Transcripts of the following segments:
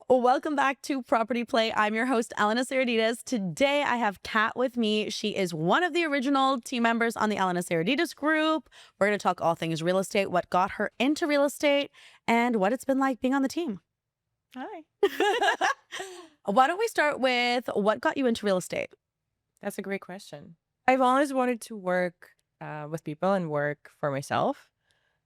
Welcome back to Property Play. I'm your host, Elena Serraditas. Today I have Kat with me. She is one of the original team members on the Elena Serraditas group. We're going to talk all things real estate, what got her into real estate, and what it's been like being on the team. Hi. Why don't we start with what got you into real estate? That's a great question. I've always wanted to work with people and work for myself.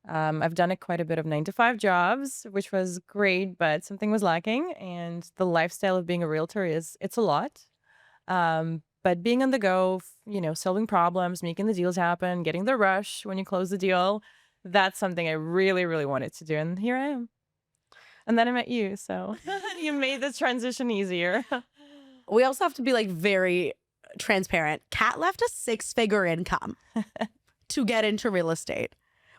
I've done quite a bit of 9-to-5 jobs, which was great, but something was lacking. And the lifestyle of being a realtor it's a lot. But being on the go, solving problems, making the deals happen, getting the rush when you close the deal, that's something I really, really wanted to do. And here I am. And then I met you, so you made this transition easier. We also have to be very transparent. Kat left a 6-figure income to get into real estate,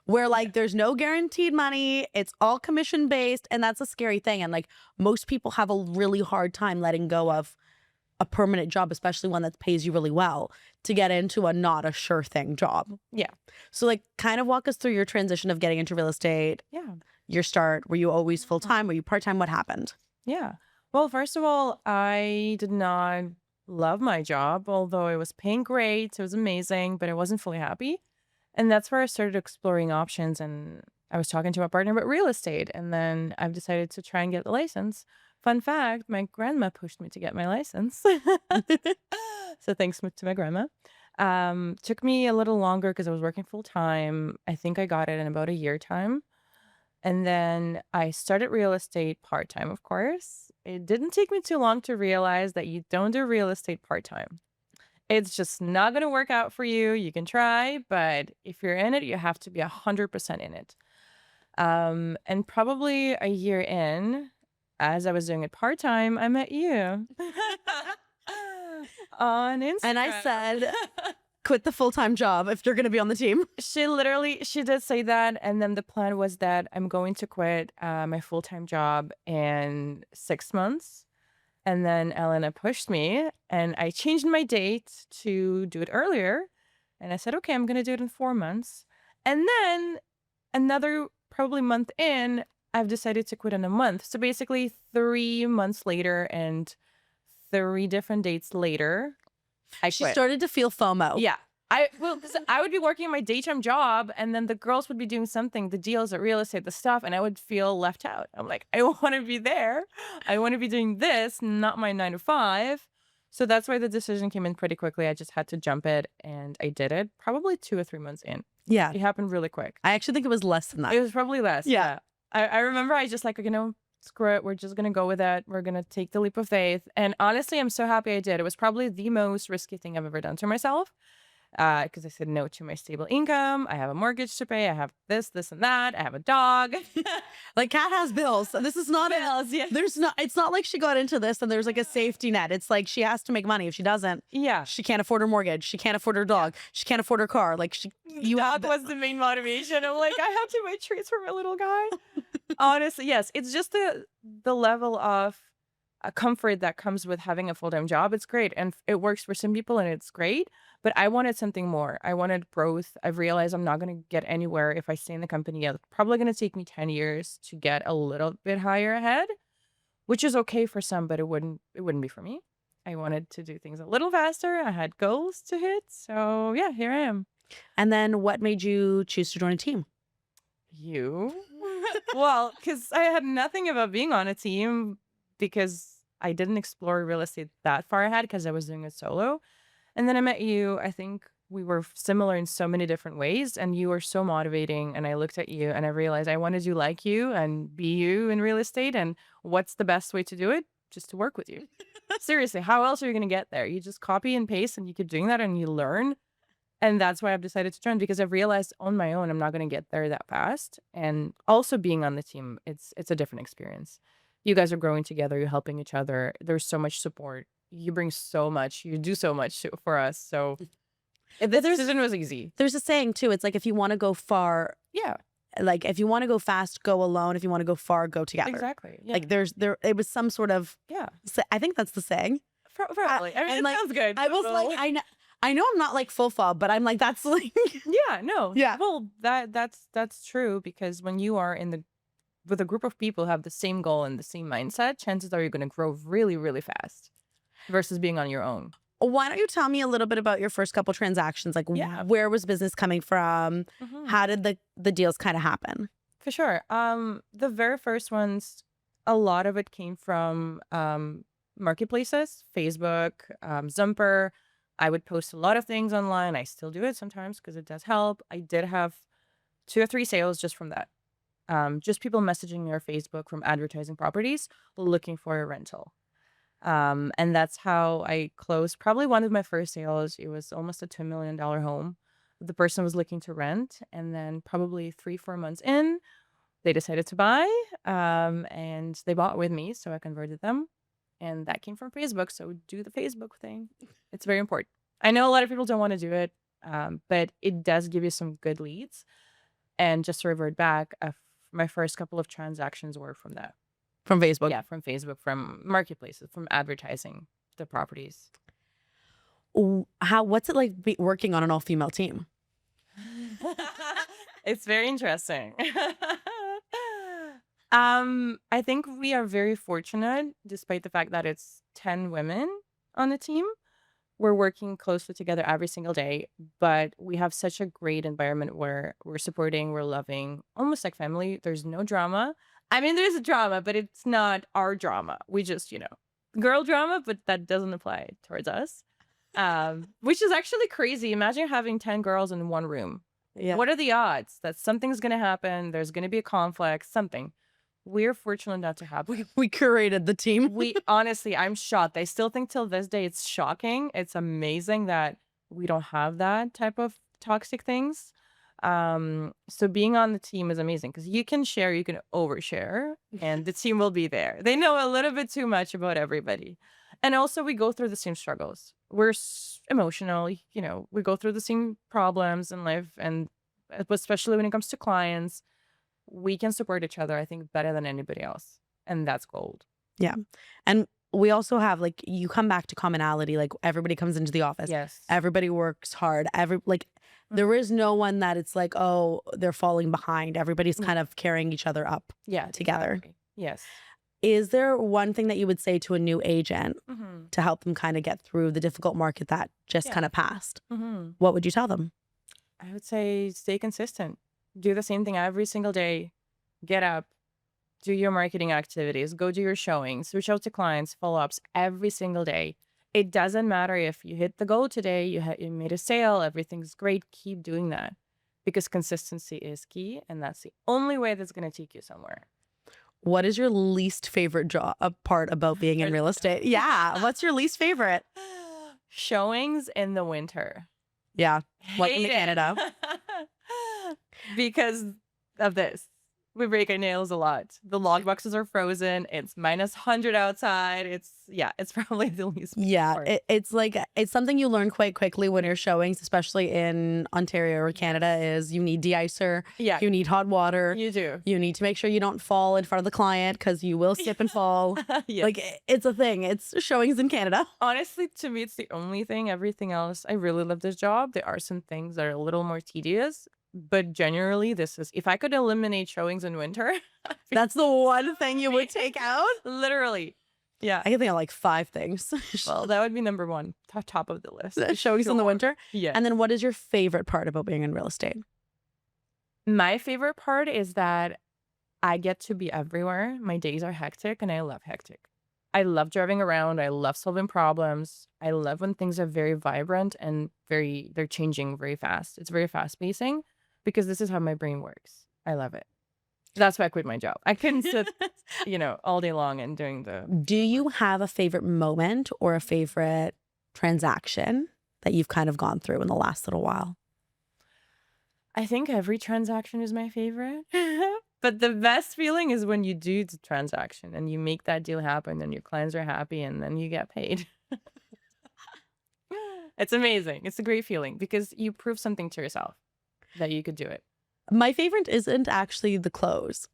where there's no guaranteed money. It's all commission based. And that's a scary thing. And most people have a really hard time letting go of a permanent job, especially one that pays you really well, to get into a not a sure thing job. Yeah. So kind of walk us through your transition of getting into real estate. Yeah. Your start. Were you always full time? Were you part time? What happened? Yeah. Well, first of all, I did not love my job, although it was paying great. It was amazing, but I wasn't fully happy. And that's where I started exploring options. And I was talking to my partner about real estate. And then I've decided to try and get the license. Fun fact, my grandma pushed me to get my license. So thanks to my grandma. Took me a little longer because I was working full time. I think I got it in about a year time. And then I started real estate part-time, of course. It didn't take me too long to realize that you don't do real estate part-time. It's just not going to work out for you. You can try, but if you're in it, you have to be 100% in it. And probably a year in, as I was doing it part-time, I met you on Instagram. And I said, quit the full-time job if you're going to be on the team. She did say that. And then the plan was that I'm going to quit my full-time job in 6 months. And then Elena pushed me and I changed my date to do it earlier. And I said, okay, I'm going to do it in 4 months. And then another probably month in, I've decided to quit in a month. So basically 3 months later and 3 different dates later, I She quit. started to feel FOMO. Yeah. Because I would be working my daytime job and then the girls would be doing something, the deals, the real estate, the stuff, and I would feel left out. I'm like, I want to be there. I want to be doing this, not my 9-to-5. So that's why the decision came in pretty quickly. I just had to jump it and I did it probably 2 or 3 months in. Yeah. It happened really quick. I actually think it was less than that. It was probably less. Yeah. I remember I just screw it. We're just going to go with it. We're going to take the leap of faith. And honestly, I'm so happy I did. It was probably the most risky thing I've ever done to myself. Because I said no to my stable income. I have a mortgage to pay. I have this, and that. I have a dog. Kat has bills. This is not Bills, yeah. it's not like she got into this and there's a safety net. It's like she has to make money. If she doesn't, Yeah. she can't afford her mortgage. She can't afford her dog. She can't afford her car. That was the main motivation. I'm like, I have to buy treats for my little guy. Honestly, yes. It's just the level of comfort that comes with having a full-time job. It's great. And it works for some people and it's great. But I wanted something more. I wanted growth. I've realized I'm not going to get anywhere if I stay in the company. It's probably going to take me 10 years to get a little bit higher ahead, which is okay for some, but it wouldn't be for me. I wanted to do things a little faster. I had goals to hit. So yeah, here I am. And then what made you choose to join a team? You? Well, because I had nothing about being on a team because I didn't explore real estate that far ahead because I was doing it solo. And then I met you. I think we were similar in so many different ways and you were so motivating. And I looked at you and I realized I wanted to like you and be you in real estate. And what's the best way to do it? Just to work with you. Seriously, how else are you going to get there? You just copy and paste and you keep doing that and you learn. And that's why I've decided to join because I've realized on my own, I'm not going to get there that fast. And also being on the team, it's a different experience. You guys are growing together. You're helping each other. There's so much support. You bring so much. You do so much for us. So the decision was easy. There's a saying too. It's if you want to go far, Yeah, if you want to go fast, go alone. If you want to go far, go together. exactly. Yeah. It was some sort of, yeah, I think that's the saying. probably. I mean, and, it sounds good. I was I know I'm not full fob, but I'm that's yeah, no. Yeah. Well, that's true because when you are in with a group of people who have the same goal and the same mindset, chances are you're going to grow really, really fast versus being on your own. Why don't you tell me a little bit about your first couple transactions? Like, Yeah. where was business coming from? How did the deals kind of happen? For sure. The very first ones, a lot of it came from marketplaces, Facebook, Zumper. I would post a lot of things online. I still do it sometimes because it does help. I did have 2 or 3 sales just from that. Just people messaging me or Facebook from advertising properties looking for a rental. And that's how I closed probably one of my first sales. It was almost a $2 million home. The person was looking to rent, and then probably 3-4 months in, they decided to buy, and they bought with me, so I converted them, and that came from Facebook. So do the Facebook thing; it's very important. I know a lot of people don't want to do it, but it does give you some good leads. And just to revert back, my first couple of transactions were from that. From Facebook? Yeah, from Facebook, from marketplaces, from advertising the properties. What's it like working on an all-female team? It's very interesting. I think we are very fortunate, despite the fact that it's 10 women on the team. We're working closely together every single day, but we have such a great environment where we're supporting, we're loving, almost like family. There's no drama. I mean, there's a drama, but it's not our drama. We just, girl drama, but that doesn't apply towards us, which is actually crazy. Imagine having 10 girls in one room. Yeah. What are the odds that something's going to happen? There's going to be a conflict, something. We're fortunate not to have. We curated the team. We honestly, I'm shocked. I still think till this day it's shocking. It's amazing that we don't have that type of toxic things. So being on the team is amazing because you can share, you can overshare, and the team will be there. They know a little bit too much about everybody. And also we go through the same struggles. We're emotional, we go through the same problems in life, and especially when it comes to clients, we can support each other, I think, better than anybody else. And that's gold. Yeah. And we also have, like, you come back to commonality. Like, everybody comes into the office. Yes. Everybody works hard. There is no one that it's like, oh, they're falling behind. Everybody's kind of carrying each other up together. Exactly. Yes. Is there one thing that you would say to a new agent to help them kind of get through the difficult market that just kind of passed? What would you tell them? I would say stay consistent. Do the same thing every single day. Get up. Do your marketing activities. Go do your showings. Reach out to clients. Follow-ups every single day. It doesn't matter if you hit the goal today, you made a sale, everything's great. Keep doing that because consistency is key, and that's the only way that's going to take you somewhere. What is your least favorite part about being in real estate? Yeah. What's your least favorite? Showings in the winter. Yeah. Welcome to Canada. Because of this. We break our nails a lot. The log boxes are frozen. It's minus 100 outside. It's probably the least part. It's something you learn quite quickly when you're showings, especially in Ontario or Canada, is you need de-icer. Yeah. You need hot water. You do. You need to make sure you don't fall in front of the client because you will slip and fall. Yes. Like, it's a thing. It's showings in Canada. Honestly, to me, it's the only thing. Everything else, I really love this job. There are some things that are a little more tedious. But generally, if I could eliminate showings in winter. That's the one thing you would take out? Literally. Yeah. I can think of like 5 things. Well, that would be number 1, top of the list. Showings in the winter? Yeah. And then what is your favorite part about being in real estate? My favorite part is that I get to be everywhere. My days are hectic, and I love hectic. I love driving around. I love solving problems. I love when things are very vibrant and they're changing very fast. It's very fast pacing. Because this is how my brain works. I love it. That's why I quit my job. I couldn't sit, all day long and doing the... Do you have a favorite moment or a favorite transaction that you've kind of gone through in the last little while? I think every transaction is my favorite. But the best feeling is when you do the transaction and you make that deal happen and your clients are happy and then you get paid. It's amazing. It's a great feeling because you prove something to yourself. That you could do it. My favorite isn't actually the close.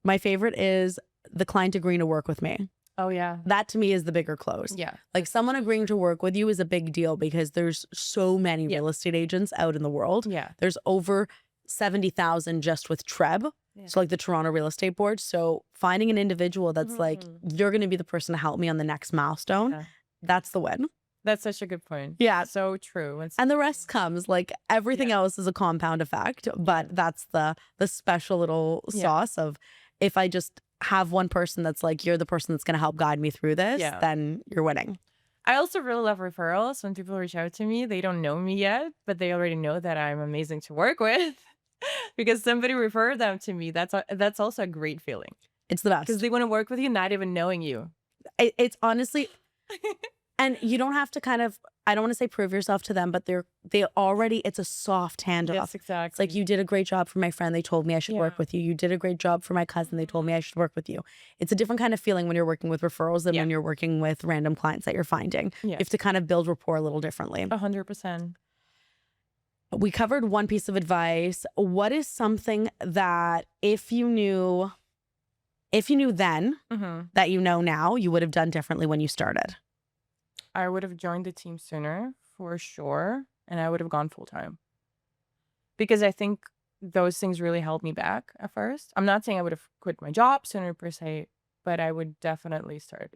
My favorite is the client agreeing to work with me. Oh, yeah. That to me is the bigger close. Yeah. Like, someone agreeing to work with you is a big deal because there's so many real estate agents out in the world. Yeah. There's over 70,000 just with Treb. Yeah. So like the Toronto Real Estate Board. So finding an individual that's like, Mhm. you're going to be the person to help me on the next milestone. Yeah. That's the win. That's such a good point. Yeah. So true. And the rest comes, like everything else is a compound effect, but that's the special little sauce of, if I just have one person that's like, you're the person that's going to help guide me through this, then you're winning. I also really love referrals. When people reach out to me, they don't know me yet, but they already know that I'm amazing to work with because somebody referred them to me. That's also a great feeling. It's the best. Because they want to work with you not even knowing you. It's honestly, and you don't have to kind of, I don't want to say prove yourself to them, but they already, it's a soft handoff. Yes, exactly. It's like, you did a great job for my friend. They told me I should work with you. You did a great job for my cousin. They told me I should work with you. It's a different kind of feeling when you're working with referrals than when you're working with random clients that you're finding. You have to kind of build rapport a little differently. 100%. We covered one piece of advice. What is something that if you knew then that you know now, you would have done differently when you started? I would have joined the team sooner for sure, and I would have gone full time. Because I think those things really held me back at first. I'm not saying I would have quit my job sooner per se, but I would definitely start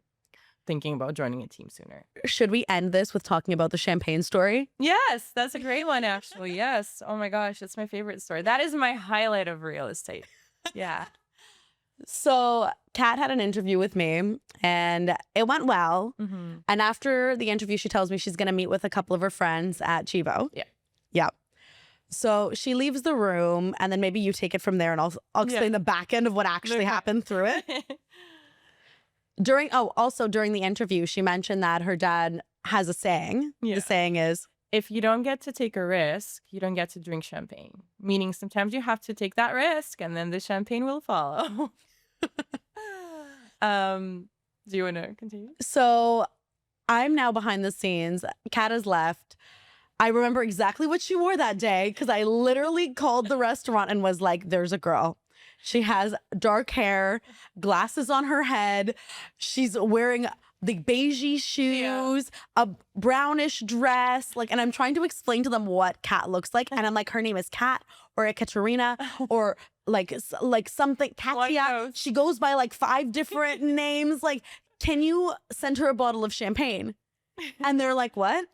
thinking about joining a team sooner. Should we end this with talking about the champagne story? Yes, that's a great one, actually. Yes. Oh my gosh, that's my favorite story. That is my highlight of real estate. Yeah. So Kat had an interview with me and it went well. And after the interview, she tells me she's going to meet with a couple of her friends at Chivo. Yeah. Yeah. So she leaves the room, and then maybe you take it from there, and I'll explain the back end of what actually happened through it. Also during the interview, she mentioned that her dad has a saying. The saying is, if you don't get to take a risk, you don't get to drink champagne. Meaning sometimes you have to take that risk and then the champagne will follow. Do you want to continue? So I'm now behind the scenes. Kat has left. I remember exactly what she wore that day because I literally called the restaurant and was like, there's a girl. She has dark hair, glasses on her head. She's wearing the beigey shoes, a brownish dress. And I'm trying to explain to them what Kat looks like. And I'm like, her name is Kat or Ekaterina or like something, Katia. She goes by like 5 different names. Like, can you send her a bottle of champagne? And they're like, what?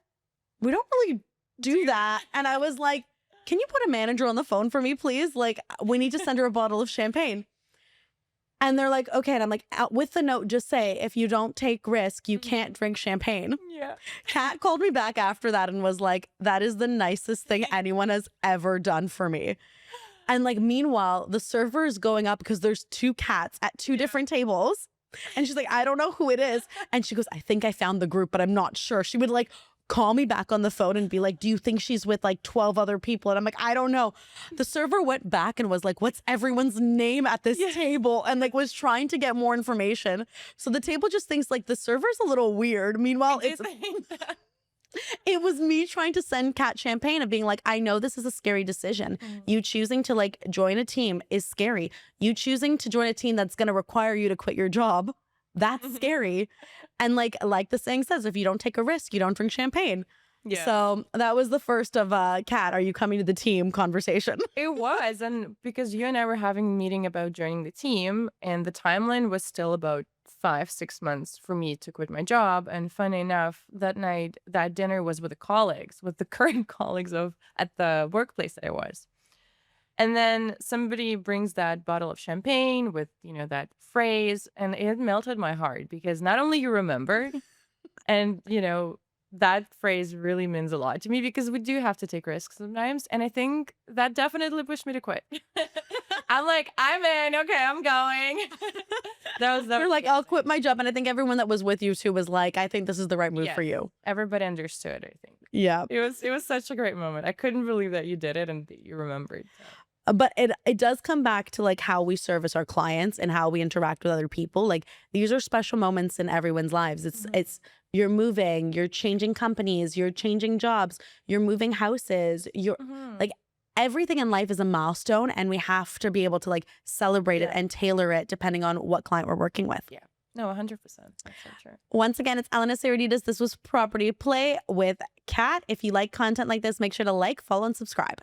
We don't really do that. And I was like, can you put a manager on the phone for me, please? Like, we need to send her a bottle of champagne. And they're like, okay. And I'm like, with the note, just say, if you don't take risk, you can't drink champagne. Yeah. Kat called me back after that and was like, that is the nicest thing anyone has ever done for me. And like, meanwhile, the server is going up because there's 2 cats at 2 different tables. And she's like, I don't know who it is. And she goes, I think I found the group, but I'm not sure. She would like call me back on the phone and be like, do you think she's with like 12 other people? And I'm like, I don't know. The server went back and was like, what's everyone's name at this table? And like was trying to get more information. So the table just thinks like the server's a little weird. Meanwhile, it was me trying to send Kat champagne and being like, I know this is a scary decision. You choosing to like join a team is scary. You choosing to join a team that's going to require you to quit your job, that's scary. And like the saying says, if you don't take a risk, you don't drink champagne. Yeah. So that was the first of Kat, are you coming to the team conversation? It was. And because you and I were having a meeting about joining the team, and the timeline was still about 5-6 months for me to quit my job. And funny enough, that night, that dinner was with the colleagues, with the current colleagues at the workplace that I was. And then somebody brings that bottle of champagne with, that phrase, and it melted my heart because not only you remembered, and, that phrase really means a lot to me because we do have to take risks sometimes. And I think that definitely pushed me to quit. I'm like, I'm in. Okay, I'm going. You're like, I'll quit my job. And I think everyone that was with you too was like, I think this is the right move for you. Everybody understood, I think. Yeah. It was such a great moment. I couldn't believe that you did it and that you remembered. But it does come back to like how we service our clients and how we interact with other people. Like these are special moments in everyone's lives. It's you're moving, you're changing companies, you're changing jobs, you're moving houses, you're like everything in life is a milestone, and we have to be able to like celebrate it and tailor it depending on what client we're working with. Yeah. No, 100%. That's so true. Once again, it's Elena Sariditas. This was Property Play with Kat. If you like content like this, make sure to like, follow, and subscribe.